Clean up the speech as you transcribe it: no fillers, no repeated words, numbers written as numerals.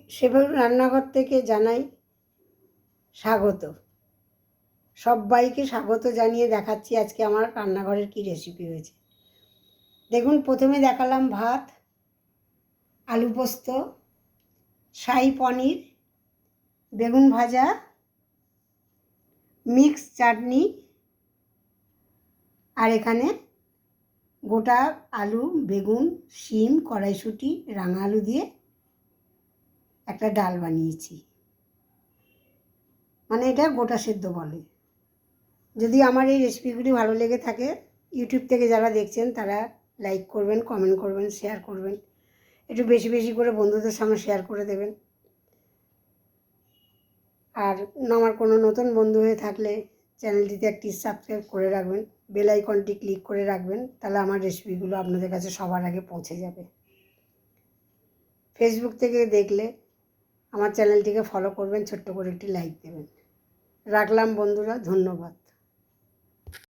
সেভাবে রান্নাঘর থেকে জানাই স্বাগত। সবাইকে স্বাগত জানিয়ে দেখাচ্ছি আজকে আমার রান্নাঘরের কি রেসিপি হয়েছে। দেখুন, প্রথমে দেখালাম ভাত, আলু পোস্ত, শাহী পনির, বেগুন ভাজা, মিক্স চাটনি, আর এখানে গোটা আলু, বেগুন, শিম, কড়াইশুঁটি, রাঙা আলু দিয়ে একটা ডাল বানিয়েছি। মানে এটা গোটা সেদ্ধ বলে। যদি আমার এই রেসিপিগুলি ভালো লেগে থাকে, ইউটিউব থেকে যারা দেখছেন তারা লাইক করবেন, কমেন্ট করবেন, শেয়ার করবেন। একটু বেশি বেশি করে বন্ধুদের সঙ্গে শেয়ার করে দেবেন। আর আমার কোনো নতুন বন্ধু হয়ে থাকলে চ্যানেলটিতে একটি সাবস্ক্রাইব করে রাখবেন, বেল আইকনটি ক্লিক করে রাখবেন, তাহলে আমার রেসিপিগুলো আপনাদের কাছে সবার আগে পৌঁছে যাবে। ফেসবুক থেকে দেখলে আমার চ্যানেলটিকে ফলো করবেন, ছোট্ট করে একটি লাইক দেবেন। রাখলাম বন্ধুরা, ধন্যবাদ।